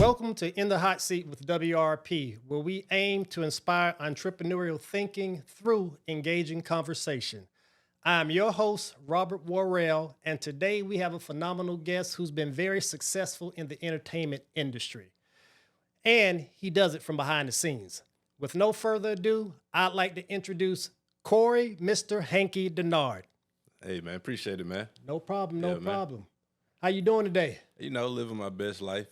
Welcome to In the Hot Seat with WRP, where we aim to inspire entrepreneurial thinking through engaging conversation. I'm your host, Robert Worrell, and today we have a phenomenal guest who's been very successful in the entertainment industry. And he does it from behind the scenes. With no further ado, I'd like to introduce Corey, Mr. Hanky Denard. Hey, man, appreciate it, man. No problem, no Yeah, man. problem. How you doing today? Living my best life,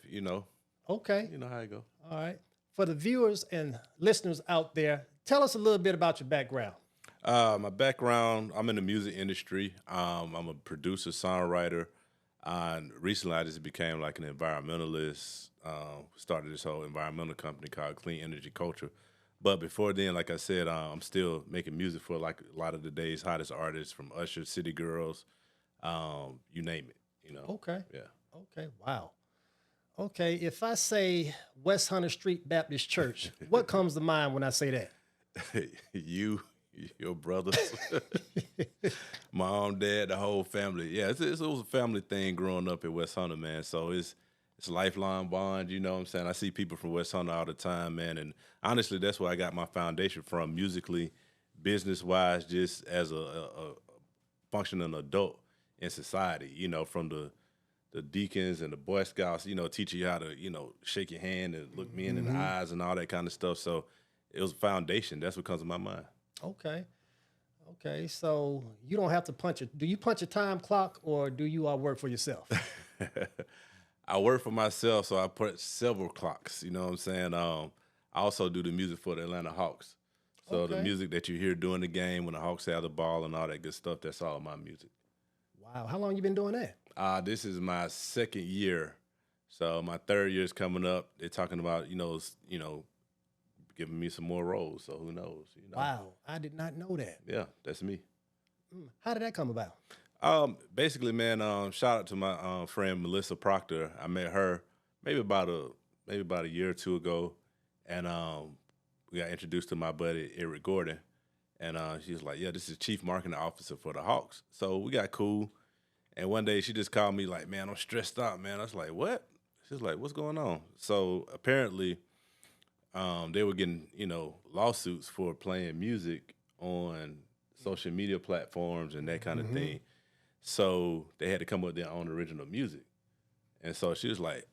Okay. You know how it go. All right. For the viewers and listeners out there, tell us a little bit about your background. My background, I'm in the music industry. I'm a producer, songwriter. And recently, I just became like an environmentalist. Started this whole environmental company called Clean Energy Culture. But before then, like I said, I'm still making music for like a lot of the day's hottest artists, from Usher, City Girls, you name it. Okay. Yeah. Okay. Wow. Okay. If I say West Hunter Street Baptist Church, what comes to mind when I say that? Your brothers, mom, dad, the whole family. Yeah, it was a family thing growing up in West Hunter, man. So it's a lifelong bond, you know what I'm saying? I see people from West Hunter all the time, man. And honestly, that's where I got my foundation from, musically, business-wise, just as a functioning adult in society, from the deacons and the Boy Scouts, teaching you how to, shake your hand and look me in the eyes and all that kind of stuff. So it was a foundation. That's what comes to my mind. Okay. Okay. So you don't have to punch it. Do you punch a time clock or do you work for yourself? I work for myself, so I put several clocks, you know what I'm saying? I also do the music for the Atlanta Hawks. So the music that you hear during the game when the Hawks have the ball and all that good stuff, that's all my music. Wow. How long you been doing that? This is my second year. So my third year is coming up. They're talking about, giving me some more roles. So who knows? Wow. I did not know that. Yeah, that's me. How did that come about? Basically, man, shout out to my friend Melissa Proctor. I met her maybe about a year or two ago, and we got introduced to my buddy Eric Gordon, and she was like, "Yeah, this is Chief Marketing Officer for the Hawks." So we got cool, and one day she just called me like, "Man, I'm stressed out, man." I was like, "What?" She's like, "What's going on?" So apparently, they were getting lawsuits for playing music on social media platforms and that kind of thing. So they had to come up with their own original music. And so she was like,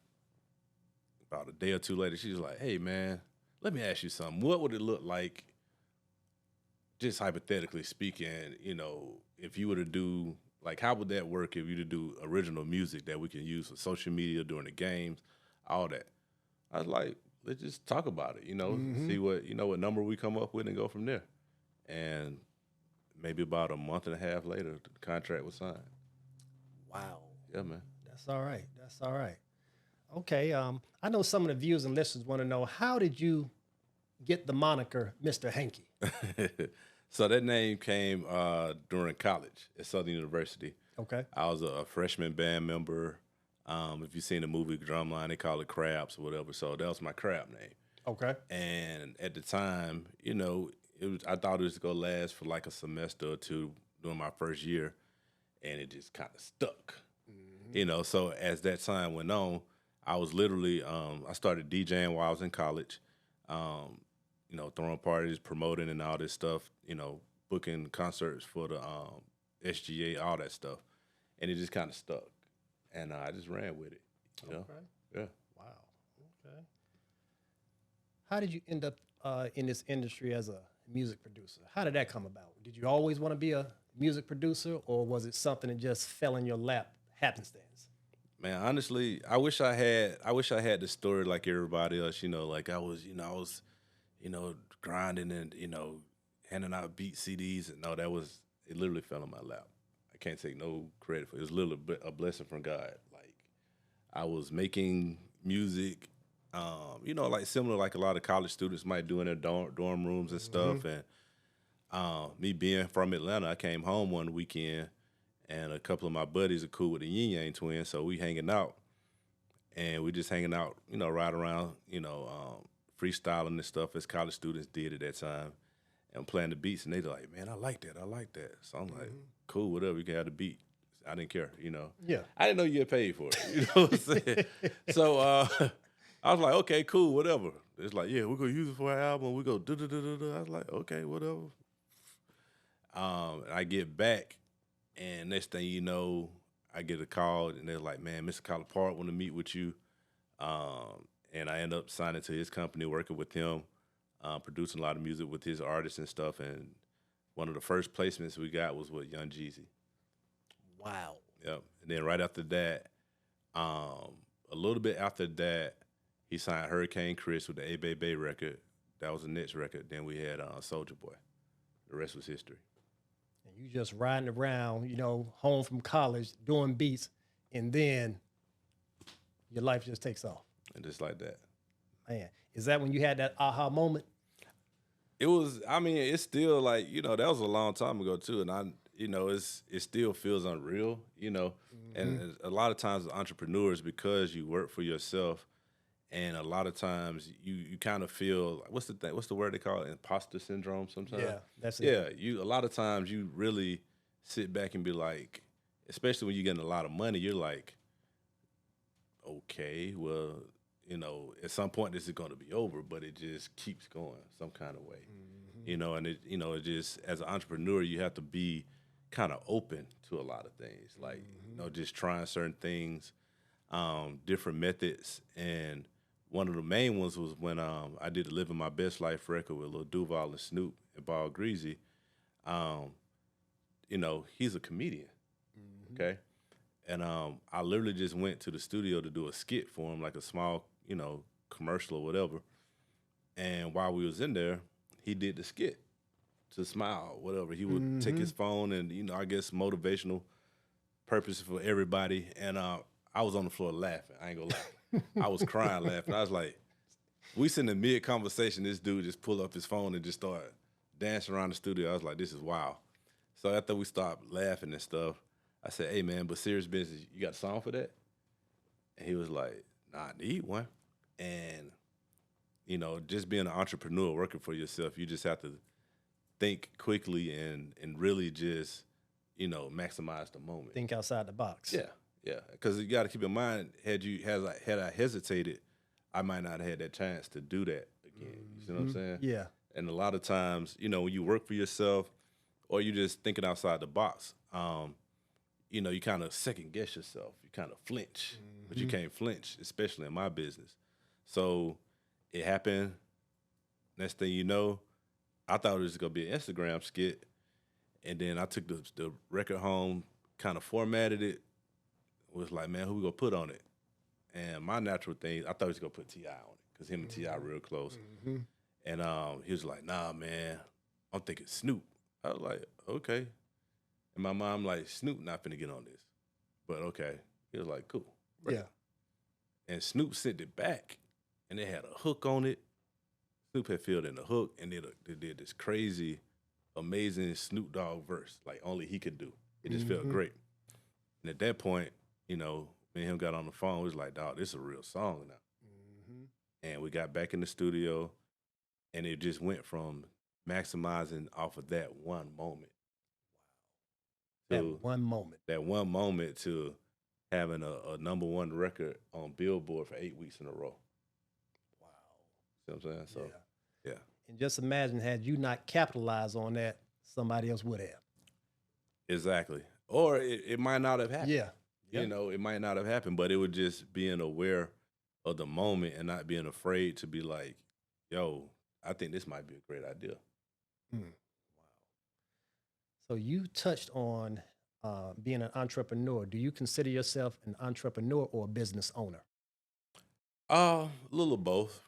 about a day or two later, she was like, "Hey, man, let me ask you something. What would it look like, just hypothetically speaking, if you were to do, like, how would that work if you were to do original music that we can use for social media during the games, all that?" I was like, let's just talk about it, see what number we come up with and go from there. And maybe about a month and a half later, the contract was signed. Wow. Yeah, man. That's all right. That's all right. Okay. I know some of the viewers and listeners want to know, how did you get the moniker Mr. Hanky? So that name came during college at Southern University. Okay. I was a freshman band member. If you've seen the movie Drumline, they call it Crabs or whatever. So that was my crab name. Okay. And at the time, I thought it was going to last for like a semester or two during my first year, and it just kind of stuck. So as that time went on, I was literally, I started DJing while I was in college, throwing parties, promoting and all this stuff, booking concerts for the SGA, all that stuff. And it just kind of stuck. And I just ran with it. Okay. Yeah. Wow. Okay. How did you end up in this industry as a music producer? How did that come about? Did you always want to be a music producer, or was it something that just fell in your lap, happenstance? Man, honestly, I wish I had the story like everybody else, like I was grinding and, handing out beat CDs. And no, it literally fell in my lap. I can't take no credit for it. It was literally a blessing from God. Like, I was making music, like similar like a lot of college students might do in their dorm rooms and stuff. And me being from Atlanta, I came home one weekend, and a couple of my buddies are cool with the Yin Yang Twins, so we hanging out. And we just hanging out, right around, freestyling and stuff as college students did at that time, and playing the beats. And they're like, "Man, I like that. So I'm like, cool, whatever, you can have the beat. I didn't care, Yeah. I didn't know you get paid for it, you know what I'm saying? So I was like, okay, cool, whatever. It's like, yeah, we're gonna use it for our album. We go da da da da da. I was like, okay, whatever. I get back, and next thing you know, I get a call, and they're like, man, Mr. Collapart want to meet with you. And I end up signing to his company, working with him, producing a lot of music with his artists and stuff. And one of the first placements we got was with Young Jeezy. Wow. Yep. And then right after that, a little bit after that, he signed Hurricane Chris with the A Bay Bay record. That was the next record. Then we had Soulja Boy. The rest was history. And you just riding around, home from college, doing beats, and then your life just takes off. And just like that. Man, is that when you had that aha moment? It was, I mean, it's still like, that was a long time ago too. And it still feels unreal, and a lot of times as entrepreneurs, because you work for yourself, and a lot of times you kind of feel, what's the word they call it? Imposter syndrome sometimes. Yeah, that's it. Yeah. A lot of times you really sit back and be like, especially when you're getting a lot of money, you're like, okay, well, at some point this is going to be over, but it just keeps going some kind of way, and it just, as an entrepreneur, you have to be kind of open to a lot of things, like, just trying certain things, different methods. And one of the main ones was when I did the Living My Best Life record with Lil Duval and Snoop and Ball Greasy. He's a comedian, okay? And I literally just went to the studio to do a skit for him, like a small, commercial or whatever. And while we was in there, he did the skit to smile, whatever. He would take his phone and, I guess motivational purpose for everybody. And I was on the floor laughing. I ain't gonna lie. I was crying laughing. I was like, we sitting in mid-conversation, this dude just pulled up his phone and just started dancing around the studio. I was like, this is wild. So after we stopped laughing and stuff, I said, hey, man, but serious business, you got a song for that? And he was like, nah, I need one. And, just being an entrepreneur, working for yourself, you just have to think quickly and really just, maximize the moment. Think outside the box. Yeah. Because you got to keep in mind, had I hesitated, I might not have had that chance to do that again. You see what I'm saying? Yeah. And a lot of times, when you work for yourself or you just thinking outside the box, you kind of second guess yourself. You kind of flinch, but you can't flinch, especially in my business. So it happened. Next thing you know, I thought it was going to be an Instagram skit. And then I took the record home, kind of formatted it. Was like, man, who we going to put on it? And my natural thing, I thought he was going to put T.I. on it because him and T.I. real close. And he was like, nah, man, I'm thinking Snoop. I was like, okay. And my mom like, Snoop not finna get on this. But okay. He was like, cool. Right. Yeah. And Snoop sent it back, and they had a hook on it. Snoop had filled in the hook, and they did this crazy, amazing Snoop Dogg verse, like only he could do. It just felt great. And at that point, me and him got on the phone. We was like, dog, this is a real song now. And we got back in the studio, and it just went from maximizing off of that one moment. That one moment to having a number one record on Billboard for 8 weeks in a row. Wow. See what I'm saying? So, yeah. And just imagine, had you not capitalized on that, somebody else would have. Exactly. Or it might not have happened. Yeah. It might not have happened, but it would just being aware of the moment and not being afraid to be like, yo, I think this might be a great idea. Wow. So you touched on being an entrepreneur. Do you consider yourself an entrepreneur or a business owner? A little of both.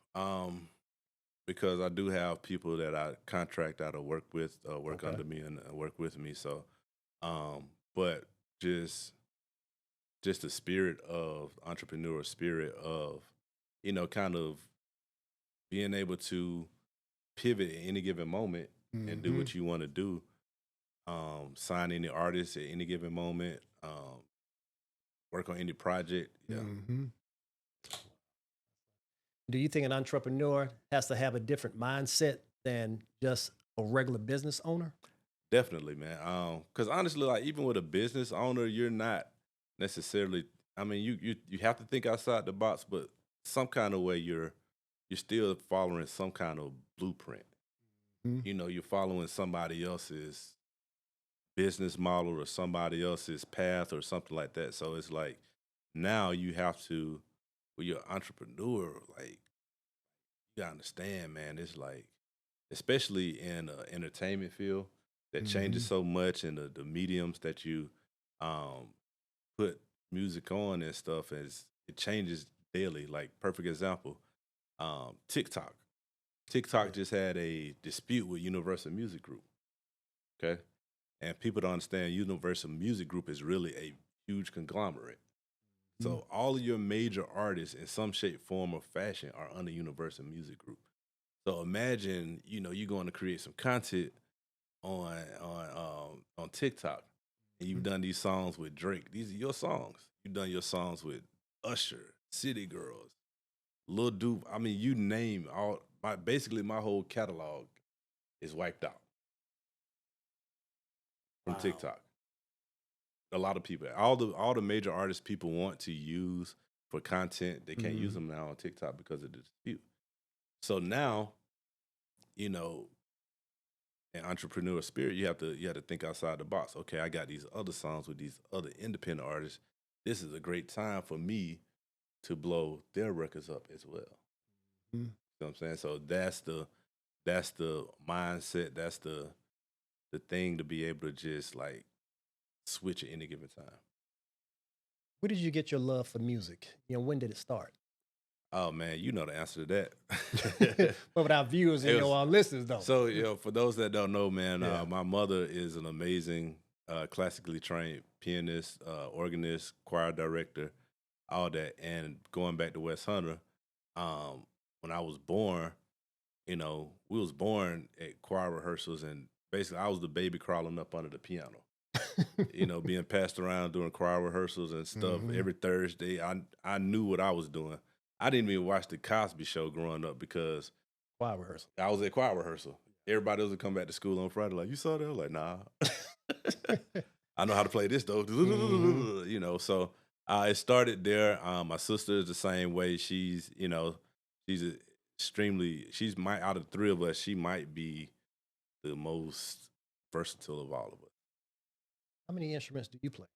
Because I do have people that I contract out or work with, work under me and work with me. So, but just the spirit of entrepreneurial spirit of, kind of being able to pivot at any given moment and do what you want to do. Sign any artist at any given moment, work on any project. Yeah. Do you think an entrepreneur has to have a different mindset than just a regular business owner? Definitely, man. Because honestly, like even with a business owner, you're not necessarily. I mean, you have to think outside the box, but some kind of way you're still following some kind of blueprint. Mhm. You're following somebody else's business model or somebody else's path or something like that. So it's like now you have to, when you're an entrepreneur, like you gotta understand, man. It's like, especially in the entertainment field, that changes Mhm. so much, and the mediums that you um, put music on and stuff, is it changes daily. Like perfect example, TikTok. TikTok Yeah. just had a dispute with Universal Music Group. Okay, and people don't understand Universal Music Group is really a huge conglomerate. Mhm. So all of your major artists in some shape, form, or fashion are under Universal Music Group. So imagine, you're going to create some content on TikTok, and you've Mhm. done these songs with Drake. These are your songs. You've done your songs with Usher, City Girls, Lil Duke. I mean, you name all. Basically, my whole catalog is wiped out from Wow. TikTok. A lot of people, all the major artists people want to use for content, they can't use Mhm. them now on TikTok because of the dispute. So now, you know, in entrepreneurial spirit, you have to think outside the box. Okay, I got these other songs with these other independent artists. This is a great time for me to blow their records up as well. Mhm. You know what I'm saying? So that's the mindset. That's the thing to be able to just like switch at any given time. Where did you get your love for music? When did it start? Oh man, you know the answer to But that. with our viewers and It was our listeners, though. so for those that don't know, man, Yeah. my mother is an amazing classically trained pianist, organist, choir director, all that. And going back to West Hunter, when I was born, we was born at choir rehearsals, and basically I was the baby crawling up under the piano. Being passed around during choir rehearsals and stuff Mhm. every Thursday. I knew what I was doing. I didn't even watch the Cosby Show growing up because Choir rehearsal. I was at choir rehearsal. Everybody else would come back to school on Friday like, you saw that? I was like, nah. I know how to play this though. Mhm. So it started there. My sister is the same way. She's she's my out of the three of us, she might be the most versatile of all of us. How many instruments do you play?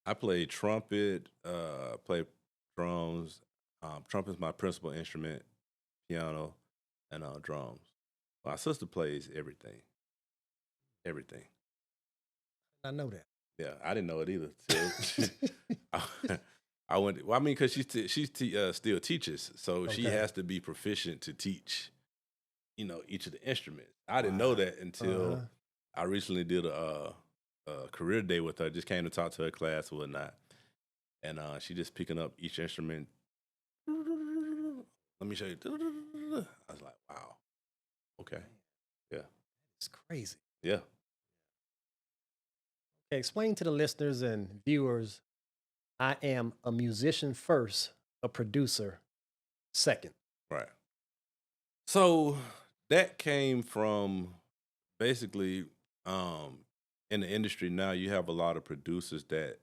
I play trumpet, play drums. Trumpet's my principal instrument, piano, and drums. My sister plays everything, everything. I know that. Yeah, I didn't know it either. Till I, I went. Well, I mean, because still teaches, so she Okay. has to be proficient to teach. Each of the instruments. I didn't know Wow. that until Uh-huh. I recently did a career day with her. Just came to talk to her class or whatnot, and she just picking up each instrument. Let me show you. I was like, wow, okay, yeah, It's crazy. yeah, Okay, explain to the listeners and viewers, I am a musician first, a producer second. right. So that came from basically um, in the industry now. You have a lot of producers that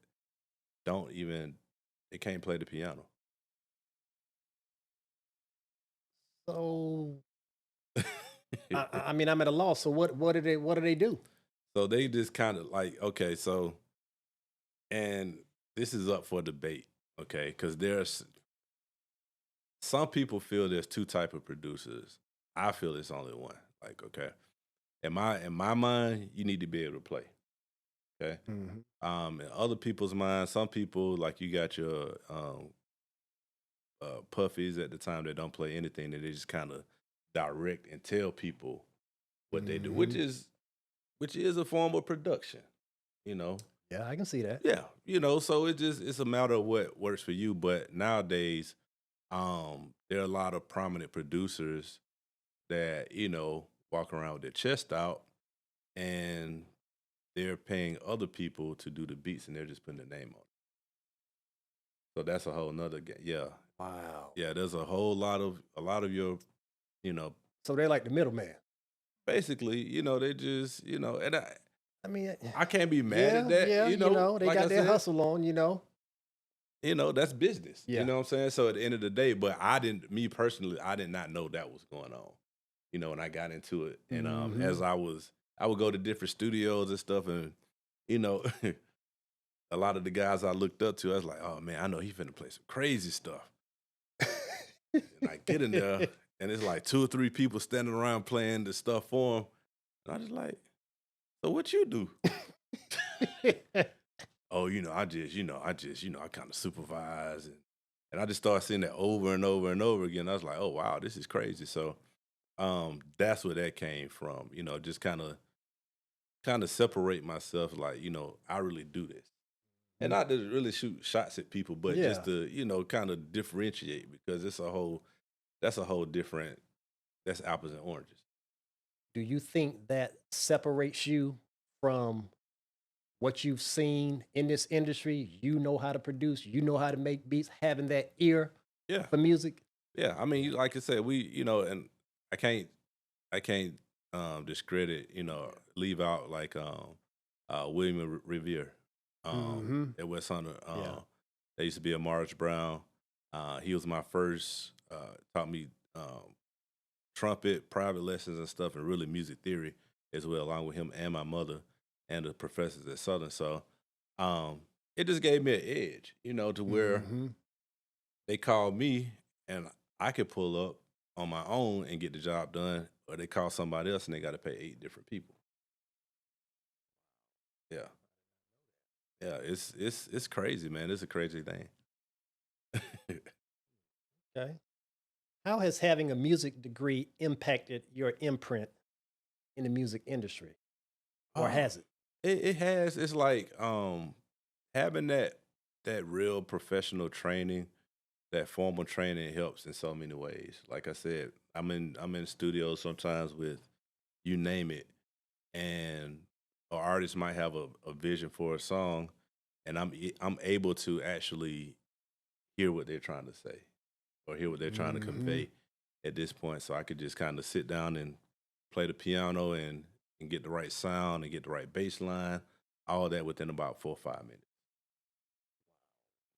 don't even they can't play the piano. So I mean I'm at a loss. So what do they do? So they just kind of like, okay, so and this is up for debate, okay, because there's some people feel there's two type of producers. I feel it's only one. Like, okay, in my mind, you need to be able to play. Okay. Mhm. In other people's minds, some people like you got your puffies at the time that don't play anything, and they just kind of direct and tell people what they do, which Mhm. is a form of production, you know. Yeah, I can see that. Yeah, so it's a matter of what works for you. But nowadays, there are a lot of prominent producers that walk around with their chest out, and they're paying other people to do the beats, and they're just putting their name on it. So that's a whole nother game. Yeah, Wow. yeah. There's a lot of your, you know, So they're like the middleman. basically, they just, and I mean, I can't be mad at yeah, that. yeah, they Like I got their said, hustle on. that's business. Yeah. You know what I'm saying? So at the end of the day, but me personally, I did not know that was going on. When I got into it, and as Mhm. I would go to different studios and stuff, and you know, a lot of the guys I looked up to, I was like, oh man, I know he finna play some crazy stuff. And I get in there, and it's like 2 or 3 people standing around playing the stuff for him, and I just like, so what you do? Oh, I kind of supervise, and I just started seeing that over and over and over again. I was like, oh wow, this is crazy. So that's where that came from. Just kind of separate myself, like, I really do this. And not to really shoot shots at people, but just Yeah. to, kind of differentiate, because that's a whole different, that's apples and oranges. Do you think that separates you from what you've seen in this industry? You know how to produce, you know how to make beats, having that ear Yeah. for music? Yeah. I mean, like I said, and I can't, I can't discredit, leave out like William Revere Mhm. at West Hunter. Yeah. There used to be a Marge Brown. He was my first, taught me trumpet, private lessons and stuff, and really music theory as well, along with him and my mother and the professors at Southern. So um, it just gave me an edge, to where Mhm. they called me and I could pull up on my own and get the job done, or they call somebody else and they got to pay 8 different people. Yeah, yeah, it's crazy, man. It's a crazy thing. Okay. How has having a music degree impacted your imprint in the music industry? Or Oh, has it? it has. It's like having that real professional training, that formal training helps in so many ways. Like I said, I'm in studios sometimes with you name it, and an artist might have a vision for a song, and I'm able to actually hear what they're trying to say or hear what they're trying to Mhm. convey at this point. So I could just kind of sit down and play the piano and get the right sound and get the right bass line, all that within about 4 or 5 minutes.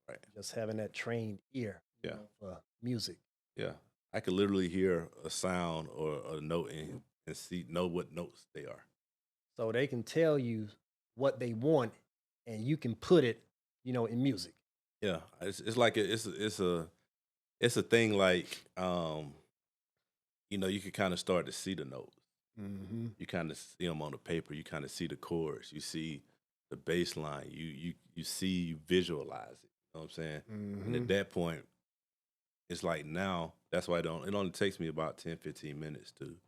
Right. Just having that trained ear, Yeah. for music. Yeah. I could literally hear a sound or a note and know what notes they are. So they can tell you what they want and you can put it, in music. Yeah. It's like it's a thing like you can kind of start to see the notes. Mhm. You kind of see them on the paper. You kind of see the chords. You see the bass line. You visualize it. You know what I'm saying? And at Mhm. that point, it's like now, that's why it only takes me about 10, 15 minutes to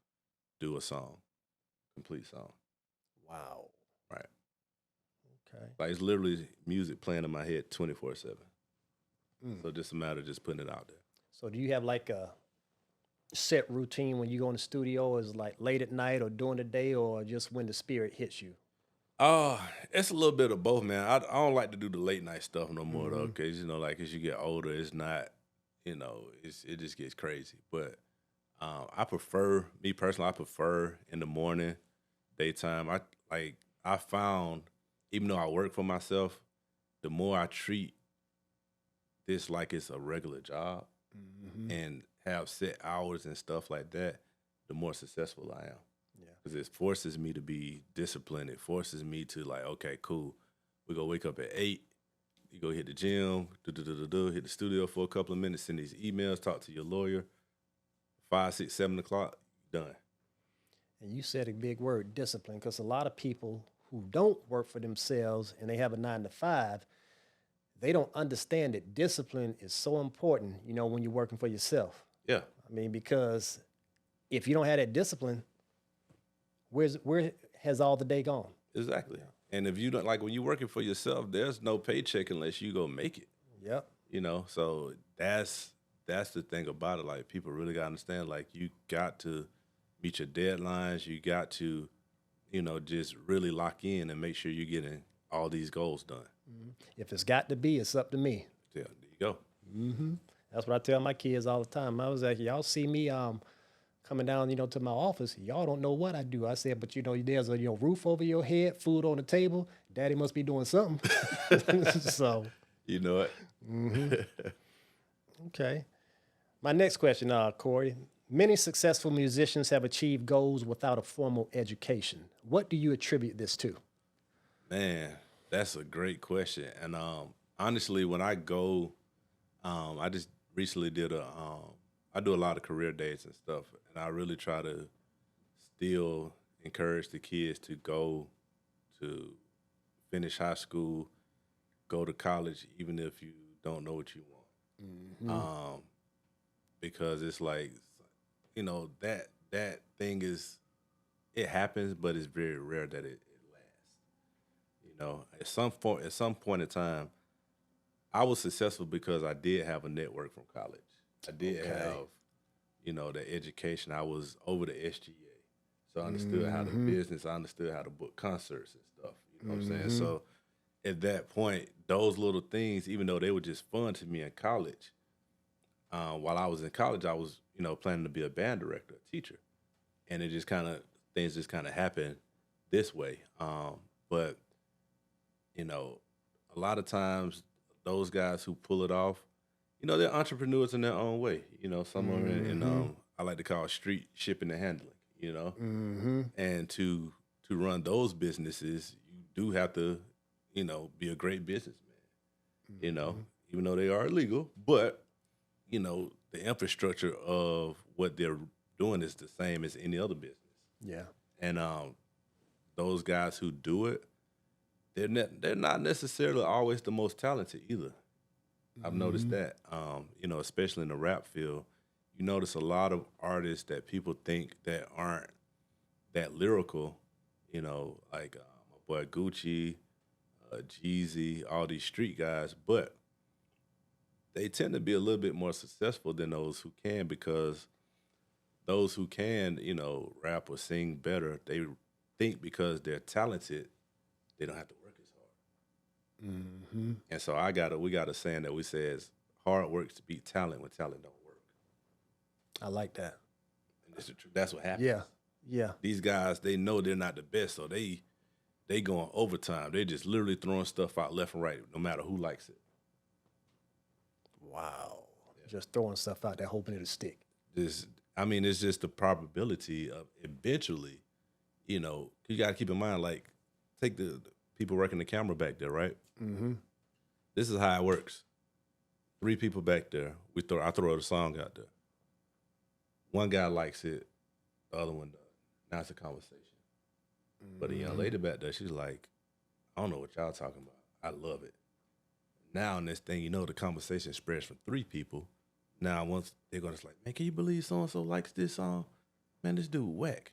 do a song, complete song. Wow. Right. Okay. Like it's literally music playing in my head 24/7. Mm. So just a matter of just putting it out there. So do you have like a set routine when you go in the studio? Is it like late at night or during the day or just when the spirit hits you? Oh, it's a little bit of both, man. I don't like to do the late night stuff no more though, Mhm. because like as you get older, it's not, it just gets crazy. But I prefer, me personally, I prefer in the morning, daytime. Like I found, even though I work for myself, the more I treat this like it's a regular job Mhm. and have set hours and stuff like that, the more successful I am. Yeah. Because it forces me to be disciplined. It forces me to like, okay, cool. We go wake up at 8. You go hit the gym, hit the studio for a couple of minutes, send these emails, talk to your lawyer. 5, 6, 7 o'clock, done. And you said a big word, discipline, because a lot of people who don't work for themselves and they have a 9 to 5, they don't understand that discipline is so important, when you're working for yourself. Yeah, I mean, because if you don't have that discipline, where has all the day gone? exactly. And if you don't, like, when you're working for yourself, there's no paycheck unless you go make it. Yep. So that's the thing about it. Like people really gotta understand. Like you got to meet your deadlines. You got to, just really lock in and make sure you're getting all these goals done. If it's got to be, it's up to me. Yeah, there you go. That's what I tell my kids all the time. I was like, y'all see me coming down, to my office. Y'all don't know what I do. I said, but there's a roof over your head, food on the table. Daddy must be doing something. So You know it. Okay. My next question, Corey. Many successful musicians have achieved goals without a formal education. What do you attribute this to? Man, that's a great question. And honestly, when I go, I just recently did I do a lot of career days and stuff, and I really try to still encourage the kids to go to finish high school, go to college, even if you don't know what you want. Because it's like, that thing is, it happens, but it's very rare that it lasts. At some point in time, I was successful because I did have a network from college. I did have, the education. I was over the SGA. So I understood how to business. I understood how to book concerts and stuff. You know what I'm saying? So at that point, those little things, even though they were just fun to me in college, while I was in college, I was, planning to be a band director, a teacher. And it just things just kind of happened this way. But, a lot of times those guys who pull it off, they're entrepreneurs in their own way. Some are in I like to call street shipping and handling, And to run those businesses, you do have to, be a great businessman, even though they are illegal, but, the infrastructure of what they're doing is the same as any other business. Yeah. And those guys who do it, they're not necessarily always the most talented either. I've noticed that, especially in the rap field, you notice a lot of artists that people think that aren't that lyrical, like my boy Gucci, Jeezy, all these street guys, but they tend to be a little bit more successful than those who can, because those who can, rap or sing better, they think because they're talented, they don't have to work as hard. And so we got a saying that we says hard work to beat talent when talent don't work. I like that. And it's the truth. That's what happens. Yeah. Yeah. These guys, they know they're not the best, so they going overtime. They just literally throwing stuff out left and right, no matter who likes it. Wow. Yeah. Just throwing stuff out there, hoping it'll stick. It's just the probability of eventually, you got to keep in mind, like, take the people working the camera back there, right? This is how it works. 3 people back there. I throw the song out there. One guy likes it, the other one does. Now it's a conversation. But a young lady back there, she's like, I don't know what y'all talking about. I love it. Now in this thing, the conversation spreads from 3 people. Now once they're gonna like, man, can you believe so-and-so likes this song? Man, this dude whack.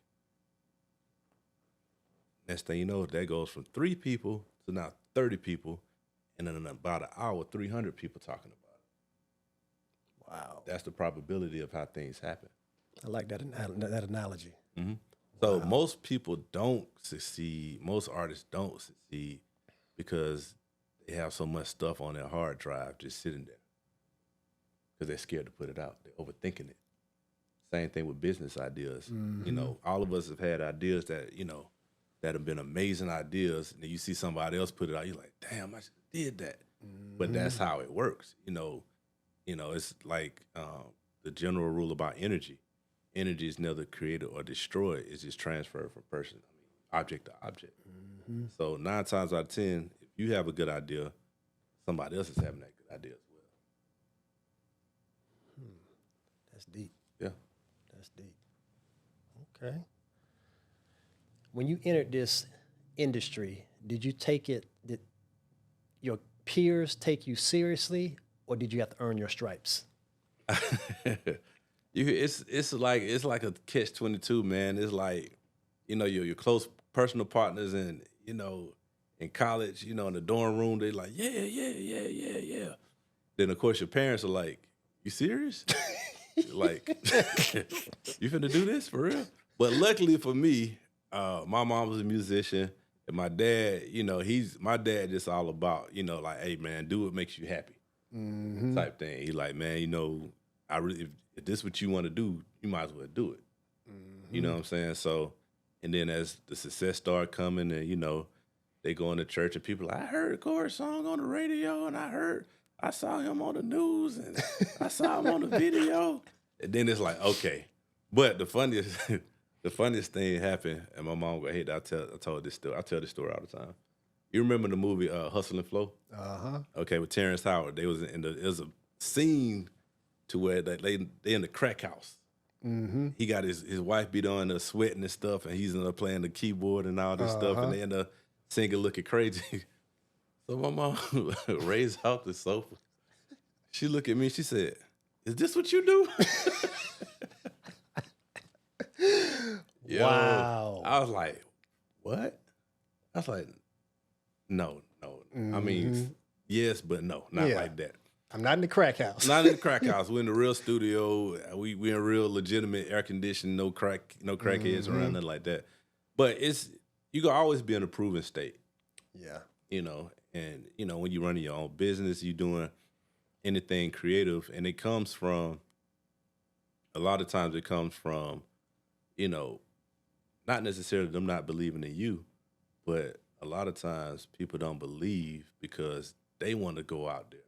Next thing you know, that goes from 3 people to now 30 people, and then in about an hour, 300 people talking about it. Wow. That's the probability of how things happen. I like that analogy. So most people don't succeed. Most artists don't succeed because they have so much stuff on their hard drive just sitting there because they're scared to put it out. They're overthinking it. Same thing with business ideas. All of us have had ideas that, that have been amazing ideas. And then you see somebody else put it out. You're like, damn, I should have did that. But that's how it works. It's like the general rule about energy. Energy is neither created or destroyed. It's just transferred from object to object. So 9 times out of 10, if you have a good idea, somebody else is having that good idea as well. That's deep. Yeah. That's deep. Okay. When you entered this industry, did your peers take you seriously, or did you have to earn your stripes? It's like a catch-22, man. It's like, your close personal partners and, in college, in the dorm room, they like, yeah. Then of course your parents are like, you serious? Like, you finna do this for real? But luckily for me, my mom was a musician, and my dad, my dad just all about, like, hey man, do what makes you happy, type thing. He like, man, if this is what you want to do, you might as well do it. You know what I'm saying? So, and then as the success started coming, and they going to church and people like, I heard Corey's song on the radio and I saw him on the news and I saw him on the video. And then it's like, okay. But the funniest the funniest thing happened, and my mom got hate that I told this story. I tell this story all the time. You remember the movie Hustle and Flow? Uh-huh. Okay, with Terrence Howard. They was it was a scene to where they in the crack house. Mm-hmm. He got his wife beat on the sweating and stuff, and he's in there playing the keyboard and all this stuff, and they end up singing looking crazy. So my mom raised off the sofa. She looked at me, she said, "Is this what you do?" Yo, Wow. I was like, what? I was like, no. I mean, yes, but no, not like that. I'm not in the crack house. Not in the crack house. We're in the real studio. We in real legitimate air conditioning, no crackheads around, nothing like that. But you gonna always be in a proven state. Yeah. And when you're running your own business, you doing anything creative, and it comes from a lot of times it comes from, not necessarily them not believing in you, but a lot of times people don't believe because they want to go out there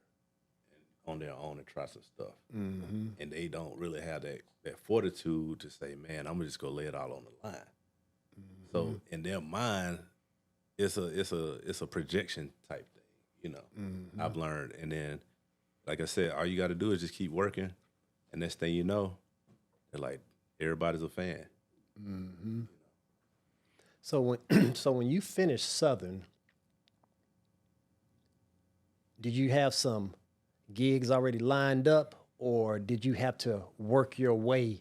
on their own and try some stuff. Mm-hmm. And they don't really have that fortitude to say, man, I'm gonna just go lay it all on the line. Mm-hmm. So in their mind, it's a projection type thing, Mm-hmm. I've learned. And then, like I said, all you gotta do is just keep working, and next thing you know, they're like, everybody's a fan. Mm-hmm. So when you finished Southern, did you have some gigs already lined up, or did you have to work your way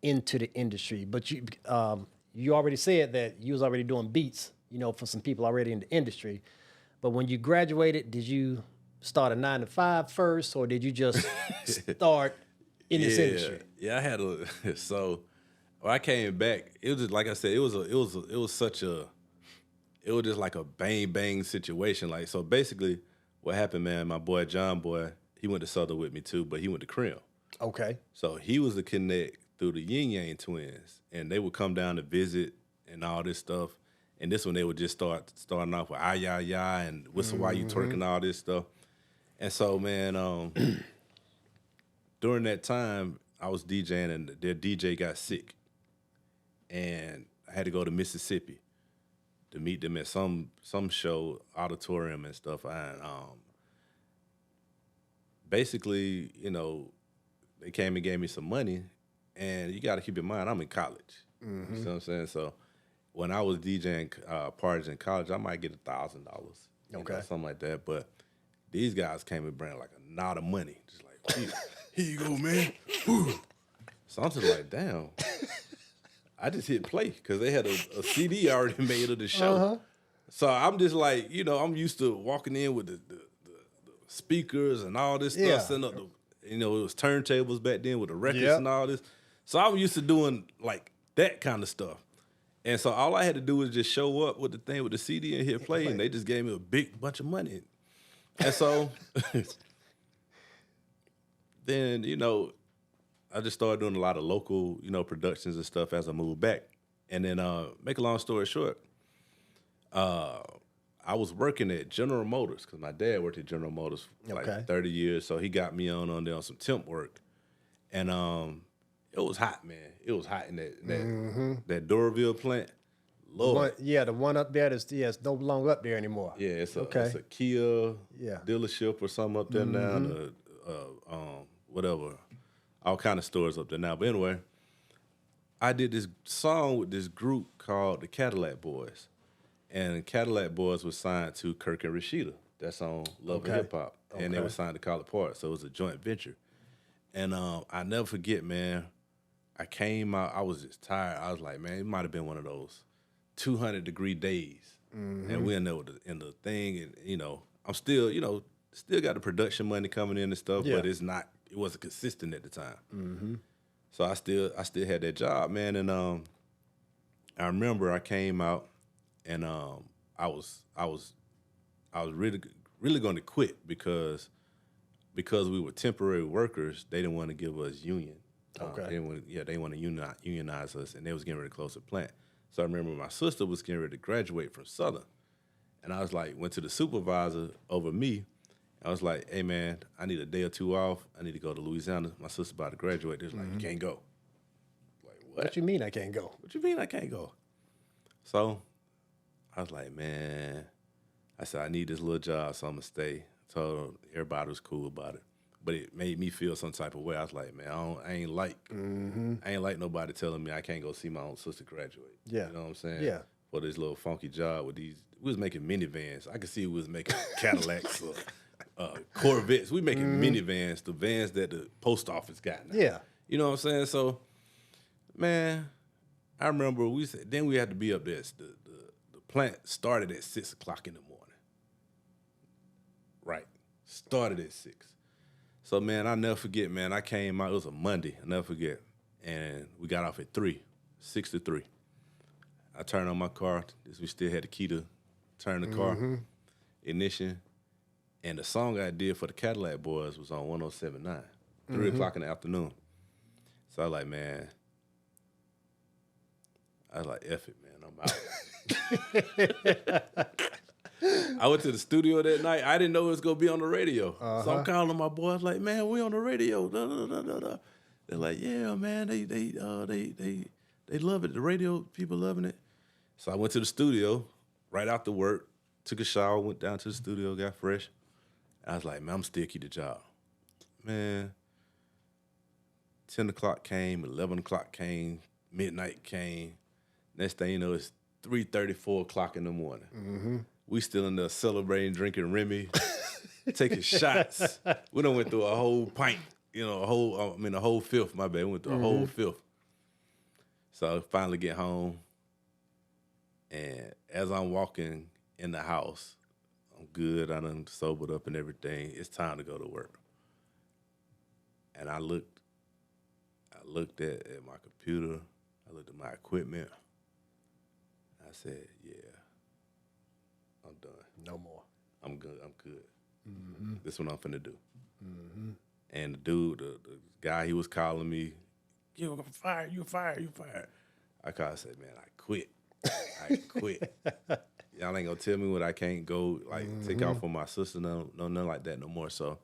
into the industry? But you already said that you was already doing beats, for some people already in the industry. But when you graduated, did you start a 9-to-5 first, or did you just start in this industry? Yeah, I had so when I came back, it was just, like I said, it was just like a bang situation. Like, so basically what happened, man, my boy John Boy, he went to Southern with me too, but he went to Crim. Okay. So he was the connect through the Yin Yang twins, and they would come down to visit and all this stuff. And this one they would just starting off with ah ya ya and whistle while you twerking, all this stuff. And so, man, during that time I was DJing and their DJ got sick, and I had to go to Mississippi to meet them at some show, auditorium and stuff. And basically, they came and gave me some money, and you got to keep in mind I'm in college. Mm-hmm. You know what I'm saying? So when I was DJing parties in college, I might get $1,000, something like that. But these guys came and bring like a lot of money, just like here you go, man. So I'm just like, damn. I just hit play because they had a CD already made of the show. Uh-huh. So I'm just like, I'm used to walking in with the speakers and all this stuff, setting up it was turntables back then with the records and all this. So I'm used to doing like that kind of stuff. And so all I had to do was just show up with the thing with the CD and hit play, and they just gave me a big bunch of money. And so then, I just started doing a lot of local, productions and stuff as I moved back. And then, make a long story short, I was working at General Motors because my dad worked at General Motors for like 30 years. So he got me on there on some temp work. And it was hot, man. It was hot in that Doraville plant. Lord. The one up there that's no longer up there anymore. Yeah, it's a Kia dealership or something up there now. Whatever. All kind of stores up there now. But anyway, I did this song with this group called the Cadillac Boys. And the Cadillac Boys was signed to Kirk and Rashida. That's on Love and Hip Hop. And they were signed to College Park. So it was a joint venture. And I never forget, man, I came out, I was just tired. I was like, man, it might have been one of those 200-degree days. Mm-hmm. And we're in there in the thing. And, I'm still, still got the production money coming in and stuff, but it wasn't consistent at the time. Mm-hmm. So I still had that job, man. And I remember I came out and I was really going to quit because we were temporary workers. They didn't want to give us union. They want to unionize us, and they was getting ready to close the plant. So I remember my sister was getting ready to graduate from Southern, And I was like, went to the supervisor over me. I was like, hey, man, I need a day or two off. I need to go to Louisiana. My sister's about to graduate. They're like, you can't go. Like, What you mean I can't go? What you mean I can't go? So I was like, man, I said, I need this little job, so I'm going to stay. Told everybody was cool about it. But it made me feel some type of way. I was like, man, I ain't like nobody telling me I can't go see my own sister graduate. Yeah. You know what I'm saying? Yeah. For this little funky job with these, we was making minivans. I could see we was making Cadillacs or Corvettes. We making minivans, the vans that the post office got now. Yeah. You know what I'm saying? So, man, I remember then we had to be up there. The plant started at 6 o'clock in the morning. Right. Started at 6. So, man, I'll never forget, man. I came out, it was a Monday, I'll never forget. And we got off at 3, 6 to 3. I turned on my car. We still had the key to turn the car, ignition. And the song I did for the Cadillac Boys was on 107.9, 3 o'clock in the afternoon. So I was like, man, F it, man, I'm out. I went to the studio that night. I didn't know it was going to be on the radio. So I'm calling my boys like, man, we on the radio. Da, da, da, da, da. They're like, yeah, man, they love it. The radio, people loving it. So I went to the studio right after work, took a shower, went down to the studio, got fresh. I was like, man, I'm still keep the job. Man, 10 o'clock came, 11 o'clock came, midnight came. Next thing you know, it's 3:30, 4 o'clock in the morning. We still in there celebrating, drinking Remy, taking shots. We done went through a whole pint, a whole fifth, my bad. We went through a whole fifth. So I finally get home, and as I'm walking in the house, I'm good, I done sobered up and everything. It's time to go to work. And I looked at my computer, I looked at my equipment. I said, yeah, I'm done. No more. I'm good. This is what I'm finna do. And the dude, the guy, he was calling me, you're fired. I called and said, man, I quit. Y'all ain't gonna tell me what I can't go, take off on my sister, no, nothing like that no more. So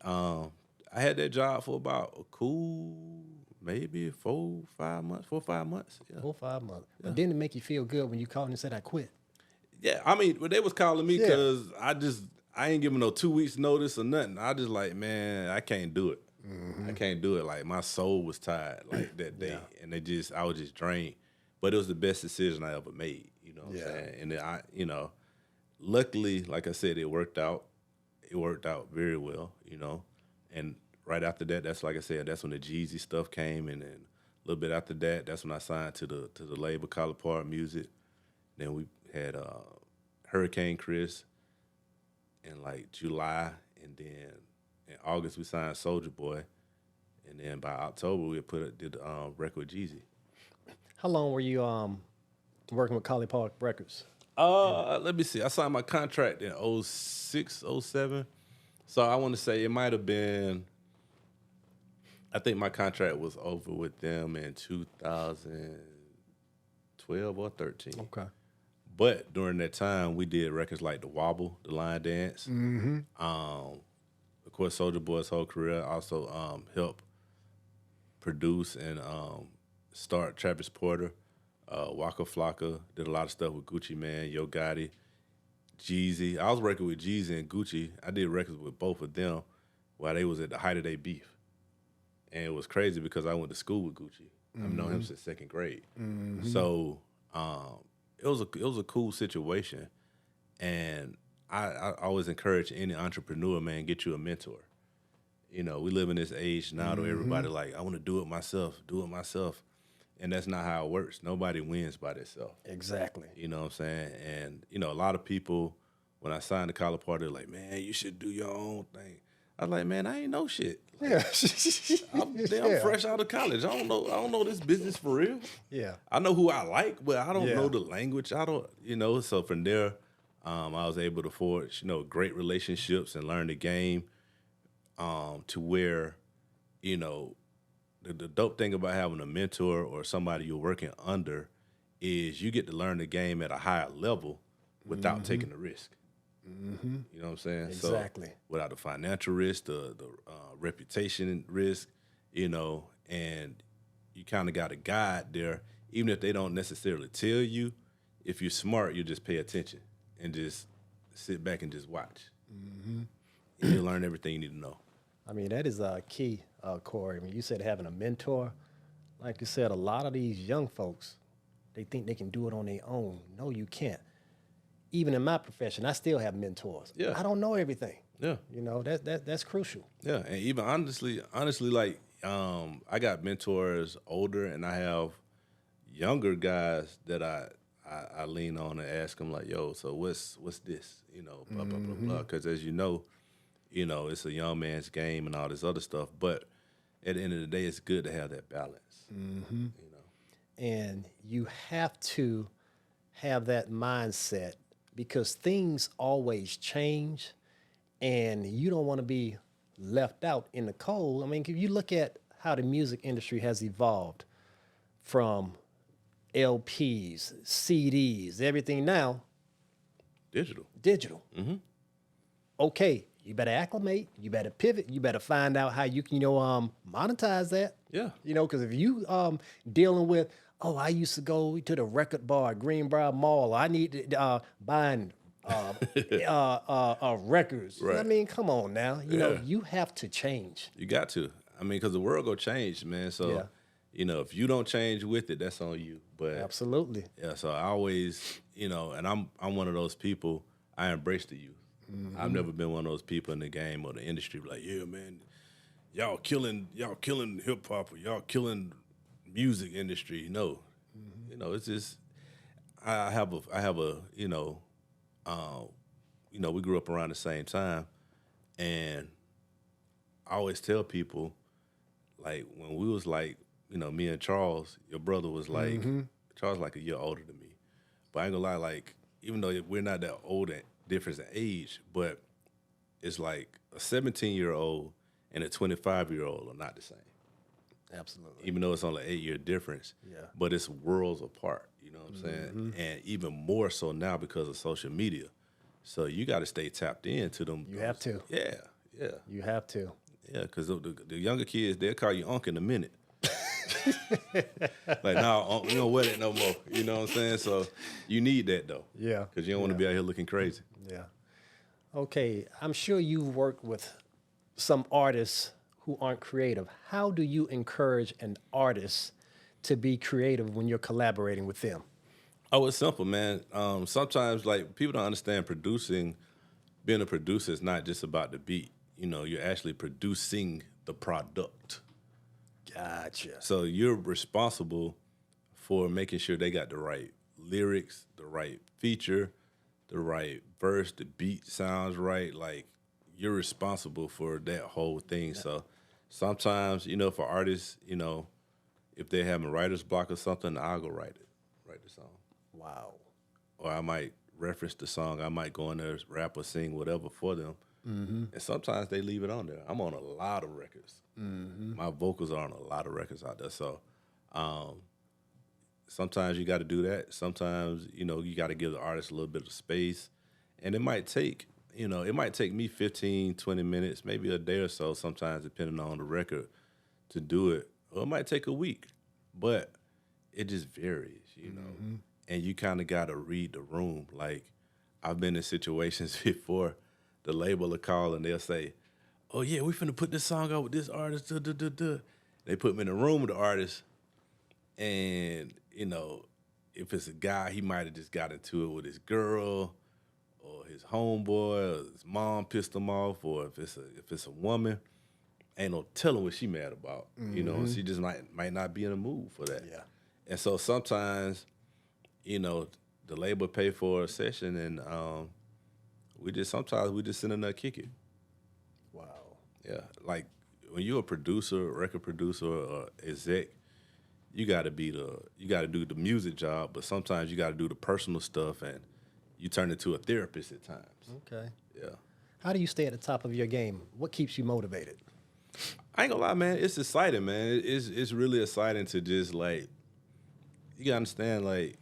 I had that job for about a cool, maybe 4 or 5 months. Yeah. 4 or 5 months. Yeah. But didn't it make you feel good when you called and said, I quit? Yeah, I mean, they was calling me because I ain't giving no 2 weeks notice or nothing. I just like, man, I can't do it. I can't do it. Like, my soul was tired like that day. And I was just drained. But it was the best decision I ever made, you know what I'm saying? And then luckily, like I said, it worked out. It worked out very well, And right after that, that's like I said, that's when the Jeezy stuff came. And then a little bit after that, that's when I signed to the label Collar Park Music. Then we had Hurricane Chris in like July, and then in August we signed Soulja Boy, and then by October we did the record with Jeezy. How long were you working with Collie Park Records? Let me see. I signed my contract in 06, 07. So I want to say it might have been, I think my contract was over with them in 2012 or 13. Okay. But during that time, we did records like The Wobble, The Line Dance. Of course, Soulja Boy's whole career. Also helped produce and start Travis Porter, Waka Flocka. Did a lot of stuff with Gucci Mane, Yo Gotti, Jeezy. I was working with Jeezy and Gucci. I did records with both of them while they was at the height of their beef. And it was crazy because I went to school with Gucci. I've known him since second grade. So it was a cool situation, and I always encourage any entrepreneur, man, get you a mentor. We live in this age now to everybody like, I want to do it myself, and that's not how it works. Nobody wins by themselves. Exactly. You know what I'm saying? And a lot of people, when I signed the Collar Party, they're like, man, you should do your own thing. I was like, man, I ain't know shit. Like, I'm fresh out of college. I don't know this business for real. Yeah. I know who I like, but I don't know the language. I don't, so from there, I was able to forge, great relationships and learn the game to where, the dope thing about having a mentor or somebody you're working under is you get to learn the game at a higher level without taking the risk. Mm-hmm. You know what I'm saying? Exactly. So without the financial risk, the reputation risk, you know, and you kind of got a guide there, even if they don't necessarily tell you. If you're smart, you just pay attention and just sit back and just watch. Mm-hmm. And you'll learn everything you need to know. I mean, that is key, Corey. I mean, you said having a mentor. Like you said, a lot of these young folks, they think they can do it on their own. No, you can't. Even in my profession, I still have mentors. Yeah. I don't know everything. Yeah. You know, that's crucial. Yeah, and even honestly, like I got mentors older, and I have younger guys that I lean on and ask them like, "Yo, so what's this?" You know, blah blah blah blah. Because as you know, it's a young man's game and all this other stuff. But at the end of the day, it's good to have that balance. Mm-hmm. You know, And you have to have that mindset because things always change, and you don't want to be left out in the cold. I mean, if you look at how the music industry has evolved from LPs, CDs, everything now, digital. Mm-hmm. Okay, you better acclimate, you better pivot, you better find out how you can, monetize that. Yeah. Because if you dealing with, oh, I used to go to the record bar at Greenbrier Mall, I need to buying records. Right. I mean, come on now. You know, you have to change. You got to. I mean, because the world go change, man. So, if you don't change with it, that's on you. But Absolutely. yeah, so I always, and I'm one of those people. I embrace the youth. Mm-hmm. I've never been one of those people in the game or the industry like, yeah, man, y'all killing hip hop or y'all killing music industry. No, it's just I have a we grew up around the same time, and I always tell people like when we was like, me and Charles, your brother was like Charles like a year older than me, but I ain't gonna lie, like even though we're not that old at difference in age, but it's like a 17-year-old and a 25-year-old are not the same. Absolutely. Even though it's only 8-year difference, but it's worlds apart. You know what I'm saying? And even more so now because of social media. So you got to stay tapped into them. You have to. Yeah. You have to. Yeah, because the younger kids, they'll call you Unc in a minute. Like, no, we don't wear that no more. You know what I'm saying? So you need that, though. Yeah. Because you don't want to be out here looking crazy. Yeah. Okay, I'm sure you've worked with some artists who aren't creative. How do you encourage an artist to be creative when you're collaborating with them? Oh, it's simple, man. Sometimes, like, people don't understand being a producer is not just about the beat. You're actually producing the product. Gotcha. So you're responsible for making sure they got the right lyrics, the right feature, the right verse, the beat sounds right. Like, you're responsible for that whole thing. So sometimes, for artists, if they're having writer's block or something, I'll go write the song. Wow. Or I might reference the song. I might go in there, rap or sing whatever for them. Mm-hmm. And sometimes they leave it on there. I'm on a lot of records. Mm-hmm. My vocals are on a lot of records out there. So sometimes you got to do that. Sometimes, you got to give the artist a little bit of space. And it might take me 15, 20 minutes, maybe a day or so sometimes, depending on the record, to do it. Or it might take a week. But it just varies, Mm-hmm. And you kind of got to read the room. Like, I've been in situations before the label will call and they'll say, oh, yeah, we finna put this song out with this artist. Duh, duh, duh, duh. They put me in the room with the artist, and, if it's a guy, he might have just got into it with his girl or his homeboy or his mom pissed him off, or if it's a woman, ain't no telling what she mad about. Mm-hmm. She just might not be in the mood for that. Yeah. And so sometimes, the label pay for a session, and sometimes we just sit in there kick it. Wow. Yeah, like when you're a producer, record producer, or exec, you got to do the music job, but sometimes you got to do the personal stuff, and you turn into a therapist at times. Okay. Yeah. How do you stay at the top of your game? What keeps you motivated? I ain't gonna lie, man. It's exciting, man. It's really exciting to just, like, you gotta understand, like,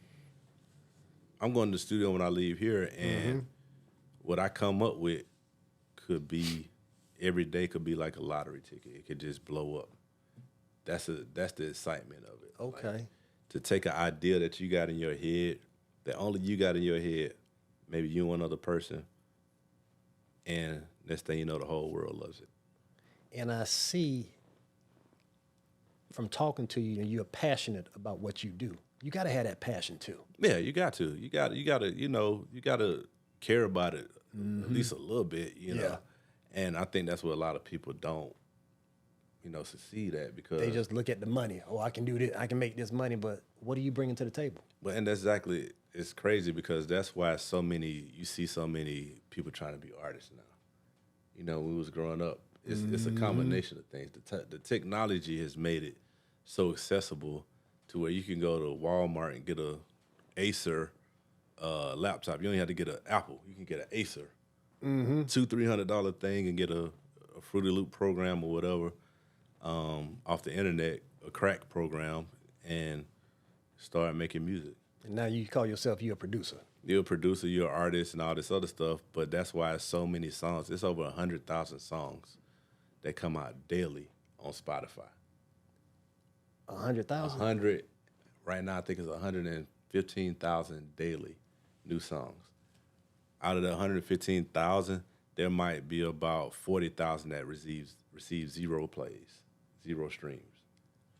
I'm going to the studio when I leave here, and what I come up with could be every day could be like a lottery ticket. It could just blow up. That's the excitement of it. Okay. Like, to take an idea that you got in your head, that only you got in your head, maybe you and one other person, and next thing you know, the whole world loves it. And I see from talking to you, you're passionate about what you do. You got to have that passion too. Yeah, you got to. You got to, you got to care about it at least a little bit, you know. Yeah. And I think that's what a lot of people don't, succeed at, because They just look at the money. Oh, I can do this. I can make this money, but what are you bringing to the table? and that's exactly, it's crazy because that's why you see so many people trying to be artists now. When we was growing up, it's a combination of things. The technology has made it so accessible to where you can go to Walmart and get a Acer laptop. You don't even have to get an Apple. You can get an Acer, $200-300 thing, and get a Fruity Loop program or whatever off the internet, a crack program, and start making music. And now you call yourself, you're a producer. You're a producer, you're an artist, and all this other stuff, but that's why it's so many songs. It's over 100,000 songs that come out daily on Spotify. 100,000? 100, right now I think it's 115,000 daily new songs. Out of the 115,000, there might be about 40,000 that receive 0 plays, 0 streams.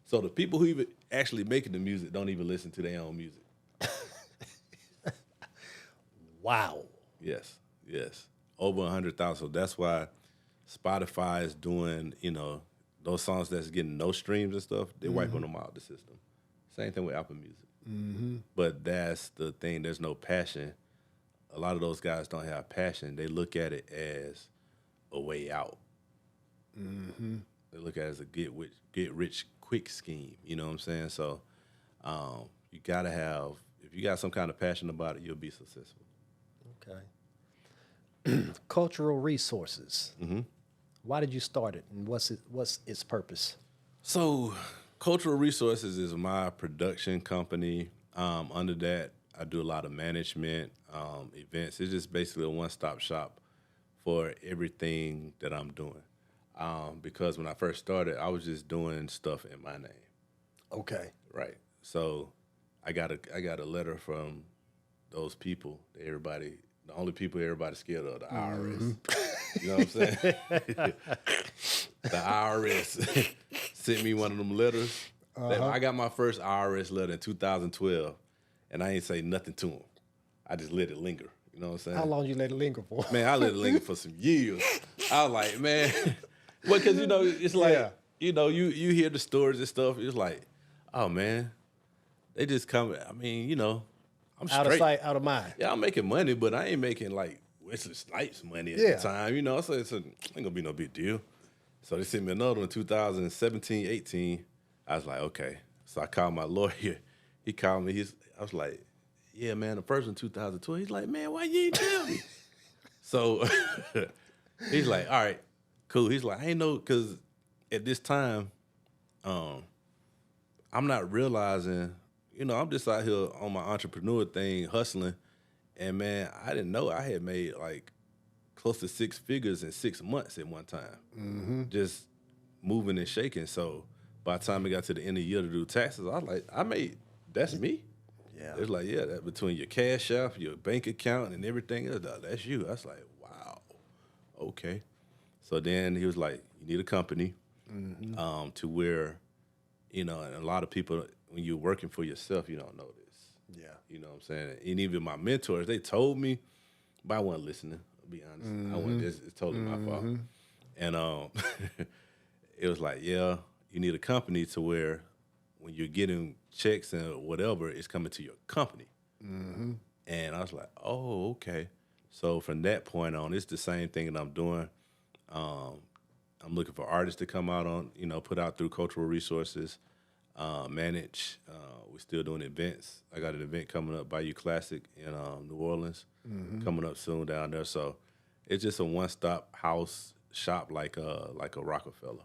So the people who even actually making the music don't even listen to their own music. Wow. Yes. Over 100,000. So that's why Spotify is doing, those songs that's getting no streams and stuff, they're wiping them out of the system. Same thing with Apple Music. But that's the thing, there's no passion. A lot of those guys don't have passion. They look at it as a way out. They look at it as a get rich quick scheme. You know what I'm saying? So you got to have, if you got some kind of passion about it, you'll be successful. Okay. Cultural resources. Why did you start it, and what's its purpose? So, Cultural Resources is my production company. Under that, I do a lot of management, events. It's just basically a one-stop shop for everything that I'm doing. Because when I first started, I was just doing stuff in my name. Okay. Right. So, I got a letter from those people. The only people everybody's scared of, the IRS. You know what I'm saying? The IRS sent me one of them letters. I got my first IRS letter in 2012, and I ain't say nothing to them. I just let it linger. You know what I'm saying? How long you let it linger for? Man, I let it linger for some years. I was like, man, well, because it's like, you hear the stories and stuff. It's like, oh man, they just come. I mean, I'm straight. Out of sight, out of mind. Yeah, I'm making money, but I ain't making like Wesley Snipes money at the time, so it ain't gonna be no big deal. So they sent me another one in 2017, 18. I was like, okay. So I called my lawyer. He called me. I was like, yeah, man, the first one 2012. He's like, man, why you ain't tell me? So he's like, all right, cool. He's like, I ain't know, because at this time, I'm not realizing, I'm just out here on my entrepreneur thing, hustling. And man, I didn't know I had made like close to 6 figures in 6 months at one time. Just moving and shaking. So by the time I got to the end of the year to do taxes, I was like, that's me. Yeah. It's like, yeah, that between your cash app, your bank account, and everything else, that's you. I was like, wow, okay. So then he was like, you need a company to where, and a lot of people, when you're working for yourself, you don't know this. Yeah. You know what I'm saying? And even my mentors, they told me, but I wasn't listening, I'll be honest. I wasn't, it's totally my fault. And it was like, yeah, you need a company to where when you're getting checks and whatever, it's coming to your company. And I was like, oh, okay. So from that point on, it's the same thing that I'm doing. I'm looking for artists to come out on, put out through Cultural Resources, manage. We're still doing events. I got an event coming up, Bayou Classic in New Orleans, coming up soon down there. So it's just a one-stop house shop like a Rockefeller.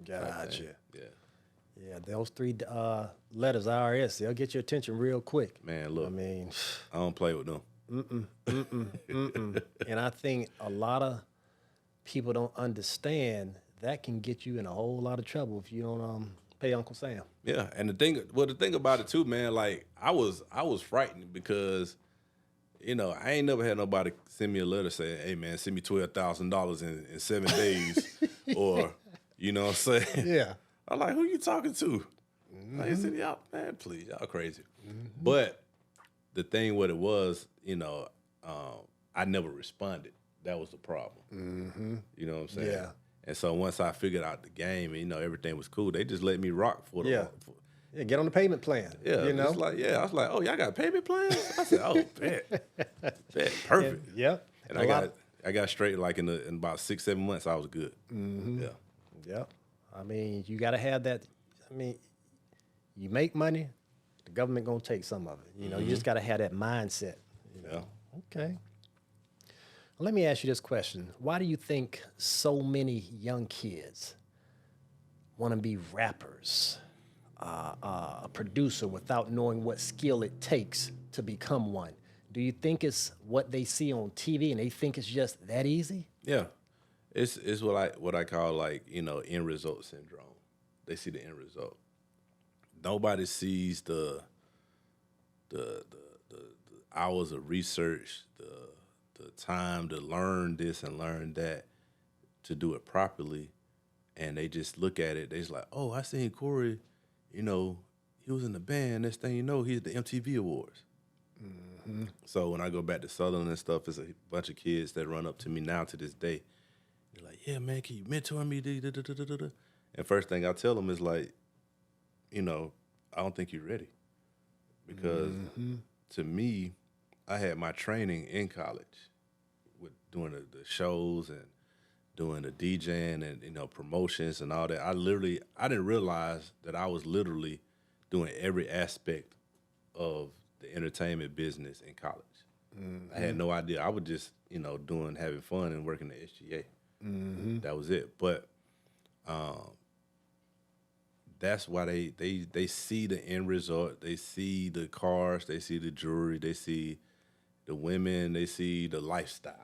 Gotcha. Yeah. Yeah, those three letters, IRS, they'll get your attention real quick. Man, look, I mean, I don't play with them. and I think a lot of people don't understand that can get you in a whole lot of trouble if you don't pay Uncle Sam. Yeah, and the thing about it too, man, like I was frightened because, I ain't never had nobody send me a letter saying, "Hey, man, send me $12,000 in 7 days," or you know what I'm saying? Yeah. I'm like, who you talking to? Like, I said, y'all, man, please, y'all crazy. But the thing what it was, I never responded. That was the problem. You know what I'm saying? Yeah. And so once I figured out the game, and, everything was cool, they just let me rock for the Yeah. Yeah, get on the payment plan. yeah. You know? It's like, I was like, oh, y'all got payment plans? I said, oh, bet, perfect. Yep. And I got straight like in about 6-7 months. I was good. Yeah. Yep. I mean, you got to have that. I mean, you make money, the government going to take some of it. You just got to have that mindset. Yeah. Okay. Well, let me ask you this question. Why do you think so many young kids want to be rappers, a producer without knowing what skill it takes to become one? Do you think it's what they see on TV and they think it's just that easy? Yeah. It's what I call like, end result syndrome. They see the end result. Nobody sees the hours of research, the time to learn this and learn that, to do it properly, and they just look at it. They just like, oh, I seen Corey, he was in the band. Next thing you know, he's at the MTV Awards. So when I go back to Southern and stuff, it's a bunch of kids that run up to me now to this day. They're like, yeah, man, can you mentor me? And first thing I tell them is like, I don't think you're ready. Because to me, I had my training in college with doing the shows and doing the DJing and, promotions and all that. I didn't realize that I was literally doing every aspect of the entertainment business in college. I had no idea. I was just, having fun and working at SGA. That was it. But that's why they see the end result. They see the cars. They see the jewelry. They see the women. They see the lifestyle.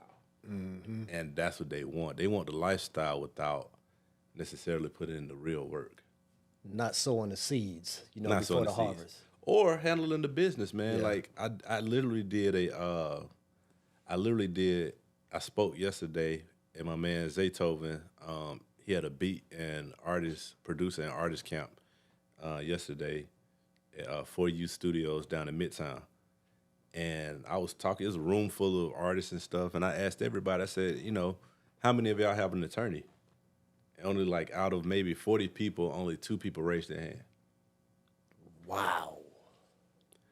And that's what they want. They want the lifestyle without necessarily putting in the real work. Not sowing the seeds, Not before sowing the the seeds. harvest. Or handling the business, man. Yeah. Like I literally did I spoke yesterday at my man Zaytoven. He had a beat and producer and artist camp yesterday at 4U Studios down in Midtown. And I was talking, it was a room full of artists and stuff, and I asked everybody, I said, how many of y'all have an attorney? And only like out of maybe 40 people, only 2 people raised their hand. Wow.